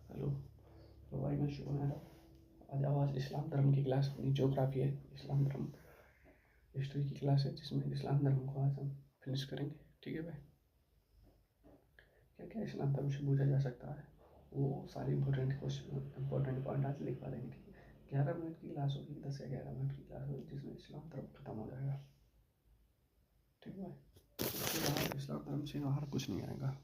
Hello. तो भाई मैं शुभ है। आज इस्लाम धर्म की क्लास अपनी ज्योग्राफी है, इस्लाम धर्म हिस्ट्री की क्लास है जिसमें इस्लाम धर्म को आज हम फिनिश करेंगे। ठीक है भाई, क्या क्या इस्लाम धर्म से पूछा जा सकता है वो सारे इंपॉर्टेंट पॉइंट आज लिखवा देंगे। ठीक है, 11 मिनट की क्लास होगी, 10 या 11 मिनट की क्लास होगी जिसमें इस्लाम धर्म खत्म हो जाएगा। ठीक है भाई, उसके बाद इस्लाम धर्म से बाहर कुछ नहीं आएगा।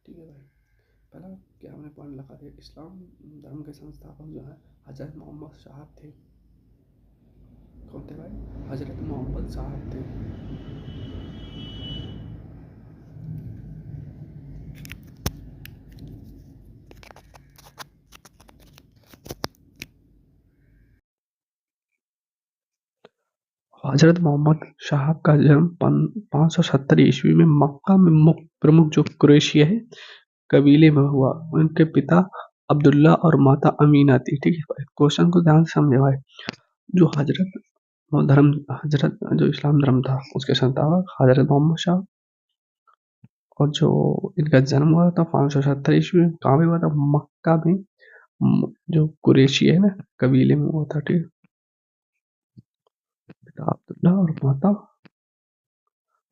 ठीक है भाई, पहला क्या हमने पॉइंट लगा दिया, इस्लाम धर्म के संस्थापक जो है हजरत मोहम्मद साहब थे। कौन थे भाई? हजरत मोहम्मद साहब थे। हजरत मोहम्मद साहब का जन्म 570 ईस्वी में मक्का में प्रमुख जो कुरैशी है कबीले में हुआ। उनके पिता अब्दुल्ला और माता अमीना थी। ठीक है भाई, क्वेश्चन को ध्यान से समझे भाई। जो हजरत जो इस्लाम धर्म था उसके संस्थापक हजरत मोहम्मद साहब, और जो इनका जन्म हुआ था 570 ईस्वी में, कहाँ पे हुआ था? मक्का में। जो कुरैशी है ना कबीले में हुआ था। ठीक है, पिता अब्दुल्ला और माता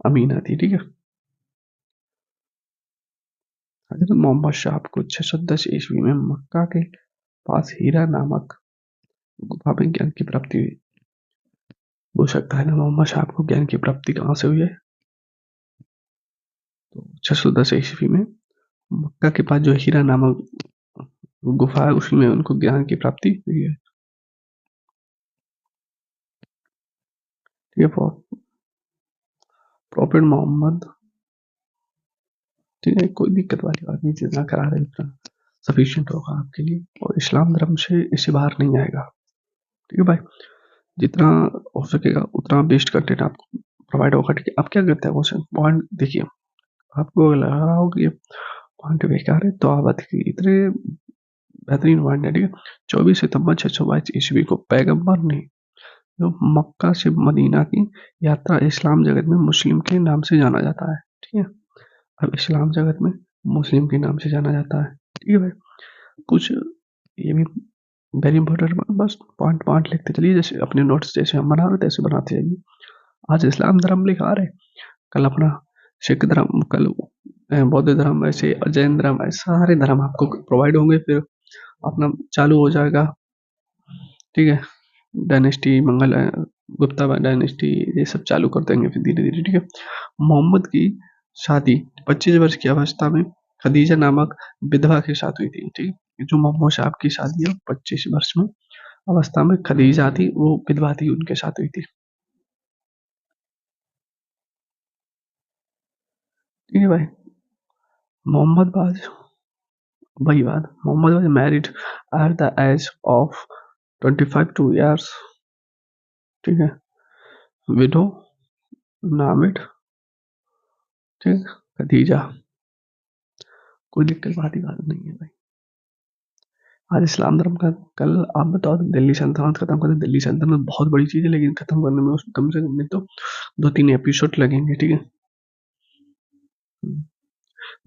अमीना थी। ठीक है, हजरत मोहम्मद साहब को 610 ईस्वी में मक्का के पास हीरा नामक गुफा में ज्ञान की प्राप्ति हुई। हो सकता है ना मोहम्मद साहब को ज्ञान की प्राप्ति कहाँ से हुई है? तो 610 ईस्वी में मक्का के पास जो हीरा नामक गुफा है उसी में उनको ज्ञान की प्राप्ति हुई है। ठीक है, प्रॉफिट मोहम्मद। ठीक है, कोई दिक्कत वाली बात नहीं, जितना करा रहे उतना सफिशियंट होगा आपके लिए, और इस्लाम धर्म से इससे बाहर नहीं आएगा। ठीक है भाई, जितना हो सकेगा उतना बेस्ट कंटेंट आपको प्रोवाइड होगा। ठीक है, आप क्या करते हैं क्वेश्चन पॉइंट देखिए, आपको अगर लग रहा हो कि ये पॉइंट बेकार है तो आप देखिए इतने बेहतरीन पॉइंट है। ठीक है, 24 सितंबर 622 ईस्वी को पैगंबर ने जो मक्का से मदीना की यात्रा इस्लाम जगत में मुस्लिम के नाम से जाना जाता है। ठीक है, अब इस्लाम जगत में मुस्लिम के नाम से जाना जाता है। ठीक है भाई, कुछ ये भी वेरी इंपॉर्टेंट, बस पॉइंट पॉइंट लिखते चलिए, जैसे अपने नोट्स जैसे हम बना रहे थे ऐसे बनाते जाइए। आज इस्लाम धर्म लिखा रहे, कल अपना सिख धर्म, कल बौद्ध धर्म, ऐसे जैन धर्म, ऐसे सारे धर्म आपको प्रोवाइड होंगे, फिर अपना चालू हो जाएगा। ठीक है, डायनेस्टी मंगल गुप्ता डायनेस्टी ये सब चालू कर देंगे फिर धीरे धीरे। ठीक है, मोहम्मद की शादी 25 वर्ष की अवस्था में खदीजा नामक विधवा के साथ हुई थी। ठीक है, जो मोहम्मद साहब की शादी है 25 वर्ष में अवस्था में खदीजा थी, वो विधवा थी, उनके साथ हुई थी। ठीक है भाई, मोहम्मद बाज वही बात, Mohammad was married at the age of 25 years। ठीक है, विडो नामिड। ठीक, खदीजा। कोई दिक्कत वाली बात नहीं है भाई। आज इस्लाम धर्म का, कल आप बताओ तो दिल्ली सल्तनत खत्म करते। दिल्ली सल्तनत बहुत बड़ी चीज है, लेकिन खत्म करने में कम से कम नहीं तो 2-3 एपिसोड लगेंगे। ठीक है,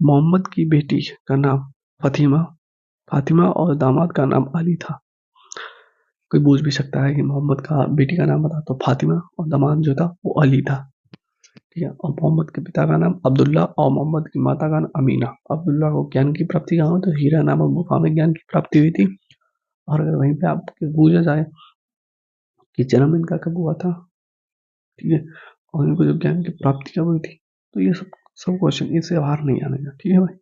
मोहम्मद की बेटी का नाम फातिमा फातिमा और दामाद का नाम अली था। कोई पूछ भी सकता है कि मोहम्मद का बेटी का नाम बता, तो फातिमा, और दामाद जो था वो अली था। ठीक है, और मोहम्मद के पिता का नाम अब्दुल्ला और मोहम्मद की माता का नाम अमीना। अब्दुल्ला को ज्ञान की प्राप्ति कहाँ हुई? तो हीरा नामक गुफा में ज्ञान की प्राप्ति हुई थी। और अगर वहीं पे आपके पूछा जाए कि जन्म इनका कब हुआ था, ठीक है, और इनको जब ज्ञान की प्राप्ति कब हुई थी, तो ये सब सब क्वेश्चन इससे बाहर नहीं आने का। ठीक है भाई,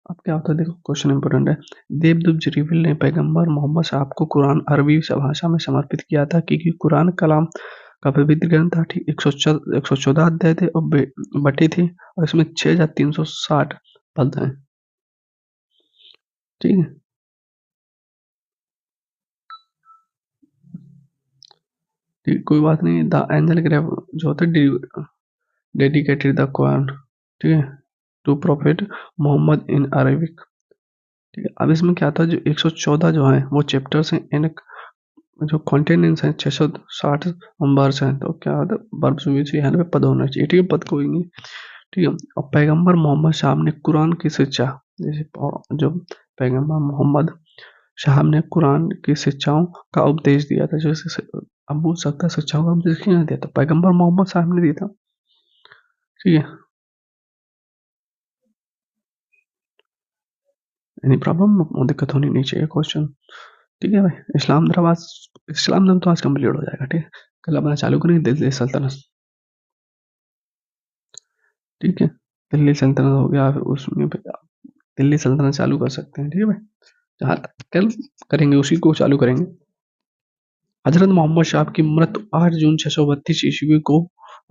अब क्या होता है देखो, क्वेश्चन इंपोर्टेंट है। देवदूत जिब्रील ने पैगंबर मोहम्मद साहब को कुरान अरबी भाषा में समर्पित किया था, क्योंकि कुरान कलाम का पवित्र ग्रंथ था। ठीक, 114 अध्याय थे और बटे थे, और इसमें 6360 पद हैं। ठीक है, ठीक, कोई बात नहीं। द एंजल ग्रेव जो होता है डेडिकेटेड द कुरान, ठीक है, to prophet Muhammad in Arabic. ठीक है, अब इसमें क्या था, जो 114 जो है वो चैप्टर्स हैं, इन जो कॉन्टिनेंट्स हैं 660 वर्ष हैं, तो क्या होता है, वर्ष में से यहाँ पे पद होना चाहिए, ठीक है, पद कोई नहीं, ठीक है। और पैगंबर मोहम्मद साहब ने कुरान की शिक्षा, जैसे जो पैगंबर मोहम्मद साहब ने कुरान की शिक्षाओं का उपदेश दिया था, जैसे अब पूछ सकता है शिक्षाओं का उपदेश किसने दिया था, पैगंबर मोहम्मद साहब ने दिया था, ठीक है। एनी प्रॉब्लम, दिक्कत होनी नहीं चाहिए क्वेश्चन, ठीक है भाई। इस्लाम धर्म तो आज कंप्लीट हो जाएगा, ठीक है। कल अपना चालू करेंगे दिल्ली सल्तनत, ठीक है। दिल्ली सल्तनत हो गया, फिर उसमें फिर दिल्ली सल्तनत चालू कर सकते हैं, ठीक है भाई। जहाँ तक कल करेंगे उसी को चालू करेंगे। हजरत मोहम्मद साहब की मृत्यु 8 जून 632 ईस्वी को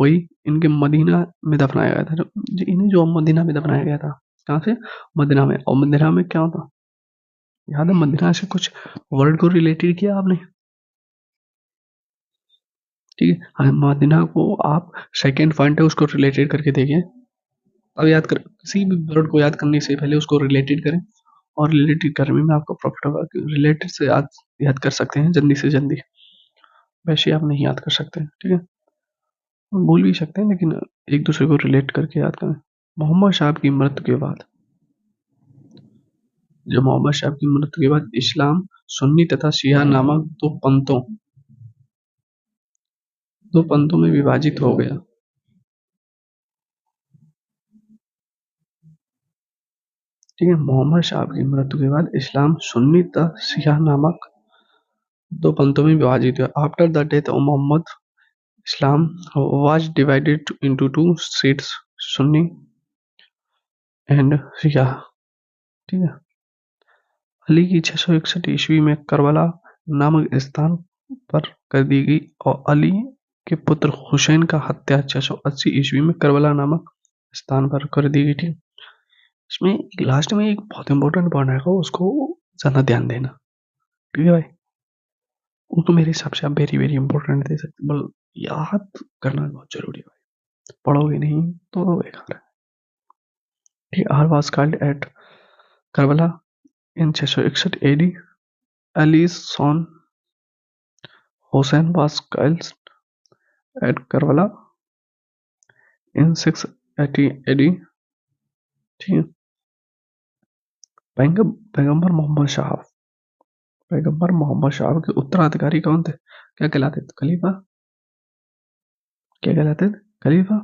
हुई। इनके मदीना में दफनाया गया था, इन्हें जो मदीना में दफनाया गया था, कहाँ से, मदीना में। और मदीना में क्या होता, याद है, मदीना से कुछ वर्ड को रिलेटेड किया आपने, ठीक है। हाँ, मदीना को आप सेकेंड पॉइंट है उसको रिलेटेड करके देखिए। अब याद कर, किसी भी वर्ड को याद करने से पहले उसको रिलेटेड करें, और रिलेटेड करने में आपको प्रॉफिट होगा। रिलेटेड से याद कर सकते हैं जल्दी से जल्दी, वैसे आप नहीं याद कर सकते, ठीक है। भूल भी सकते हैं, लेकिन एक दूसरे को रिलेट करके याद करें। मोहम्मद साहब की मृत्यु के बाद, जब मोहम्मद साहब की मृत्यु के बाद इस्लाम सुन्नी तथा शिया नामक दो पंथों में विभाजित हो गया, ठीक है। मोहम्मद साहब की मृत्यु के बाद इस्लाम सुन्नी तथा शिया नामक दो पंथों में विभाजित हुआ। After the death of Muhammad, Islam was divided into two states, Sunni and Shia, ठीक है। अली की 661 ईस्वी में करबला नामक स्थान पर कर दी गई, और अली के पुत्र हुसैन का हत्या 680 ईस्वी में करबला नामक स्थान पर कर दी गई थी। इसमें लास्ट में एक बहुत इंपॉर्टेंट पॉइंट आएगा, उसको ज्यादा ध्यान देना, ठीक है भाई। वो तो मेरे हिसाब से आप वेरी वेरी इंपॉर्टेंट दे सकते, बल याद करना बहुत जरूरी है भाई, पढ़ोगे नहीं तो बेकार है, ठीक है। Are was called at Karbala in 661 AD. Ali's son Hossein was killed at Karbala in 680 AD. ठीक है। पैगंबर मोहम्मद साहब, पैगंबर मोहम्मद साहब के उत्तराधिकारी कौन थे, क्या कहलाते थे, खलीफा, क्या कहलाते थे, खलीफा,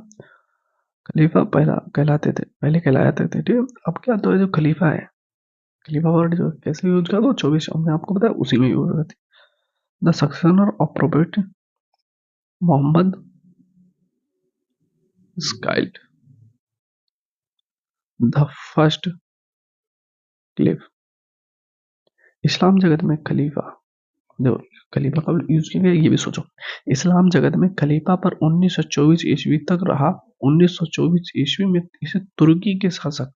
खलीफा पहला कहलाते थे, पहले कहलाते थे, ठीक है। अब क्या तो है, जो खलीफा है, खलीफा वर्ड जो कैसे यूज कर दो, 24 हमने आपको बताया उसी में यूज होती है। The successor of prophet Muhammad styled the first caliph. इस्लाम जगत में खलीफा, देखो खलीफा का यूज किया गया ये भी सोचो। इस्लाम जगत में खलीफा पर 1924 ईस्वी तक रहा। 1924 ईस्वी में इसे तुर्की के शासक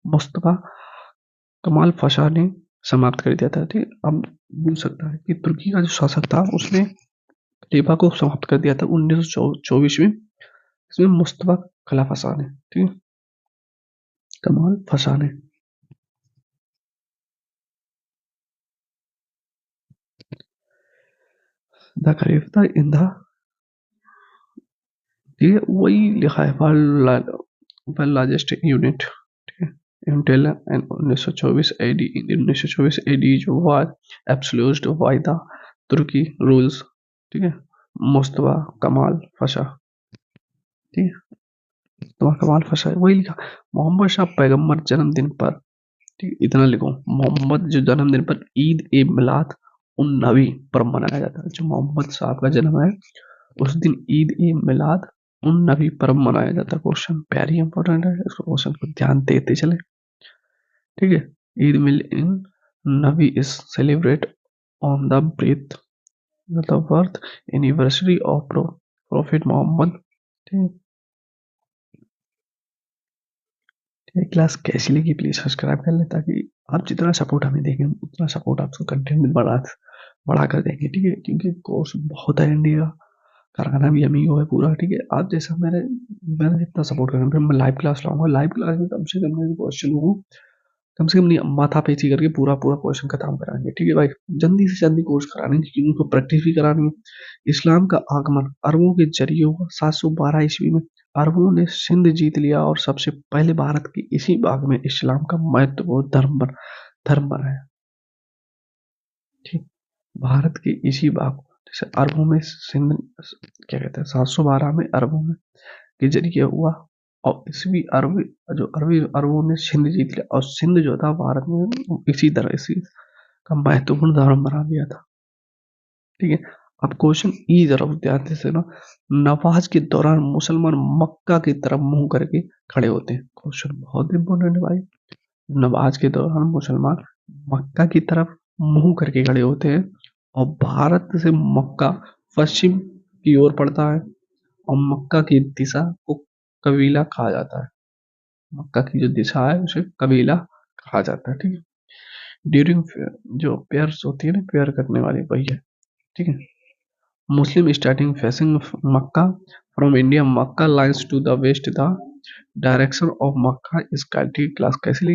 मुस्तफा कमाल पाशा ने समाप्त कर दिया था, ठीक। अब बोल सकता है कि तुर्की का जो शासक था उसने खलीफा को समाप्त कर दिया था 1924 में, इसमें मुस्तफा कमाल पाशा ने, ठीक है, कमाल पाशा ने। द खलीफा इन द, ठीक है, वही लिखा है, वर्ल्ड लार्जेस्ट यूनिट, ठीक है। इंटेल एंड 1924 AD, 1924 AD जो हुआ एब्सोल्यूट बाय द तुर्की रूल्स, ठीक है, मुस्तफा कमाल पाशा, ठीक है। मुस्तफा कमाल पाशा वही लिखा। मोहम्मद शाह पैगंबर जन्मदिन पर, ठीक है, इतना लिखो, मोहम्मद जो जन्मदिन पर ईद ए मिलाद उन नबी पर मनाया जाता है। जो मोहम्मद साहब का जन्म है उस दिन ईद ए मिलाद उन नबी पर्व मनाया जाता है। क्वेश्चन वेरी इंपॉर्टेंट है, इसको क्वेश्चन को ध्यान देते चले, ठीक है। Eid Milad un Nabi is celebrated on the breath the birth anniversary of prophet Muhammad, ठीक है। क्लास कैसी लगी प्लीज सब्सक्राइब कर ले, ताकि आप जितना सपोर्ट हमें देंगे उतना सपोर्ट आपको कंटेंट बढ़ा कर देंगे, ठीक है। क्योंकि कोर्स बहुत है इंडिया, कारखाना भी यमी हुआ है पूरा, ठीक है। आप जैसा मैंने जितना सपोर्ट करेंगे, फिर मैं लाइव क्लास लाऊंगा, लाइव क्लास में कम से कम मैं क्वेश्चन को कम से कम नहीं, माथा पेची करके पूरा पूरा क्वेश्चन खत्म कराएंगे। ठीक है भाई, जल्दी से जल्दी कोर्स कराने की, क्योंकि उनको प्रैक्टिस भी करानी है। इस्लाम का आगमन अरबों के जरिए हुआ 712 ईस्वी में। अरबों ने सिंध जीत लिया और सबसे पहले भारत के इसी भाग में इस्लाम का महत्वपूर्ण धर्म बनाया। ठीक, भारत के इसी भाग को, जैसे अरबों में सिंध, क्या कहते हैं, 712 में अरबों में के जरिए हुआ, और ईस्वी अरबी, जो अरबी अरबों ने सिंध जीत लिया, और सिंध जो था भारत में इसी तरह इसी का महत्वपूर्ण धर्म बना दिया था। ठीक है, अब क्वेश्चन ई जरा ध्यान से ना, नमाज के दौरान मुसलमान मक्का की तरफ मुंह करके खड़े होते हैं। क्वेश्चन बहुत इंपॉर्टेंट है भाई। नमाज के दौरान मुसलमान मक्का की तरफ मुंह करके खड़े होते हैं, और भारत से मक्का पश्चिम की ओर पड़ता है, और मक्का की दिशा को कबीला कहा जाता है। मक्का की जो दिशा है उसे कबीला कहा जाता है। ठीक है, ड्यूरिंग जो पेयर्स होती है ना, पेयर करने वाली वही है। ठीक है, Muslim starting facing Makkah from India, Makkah lies to the west. The direction of Makkah is classically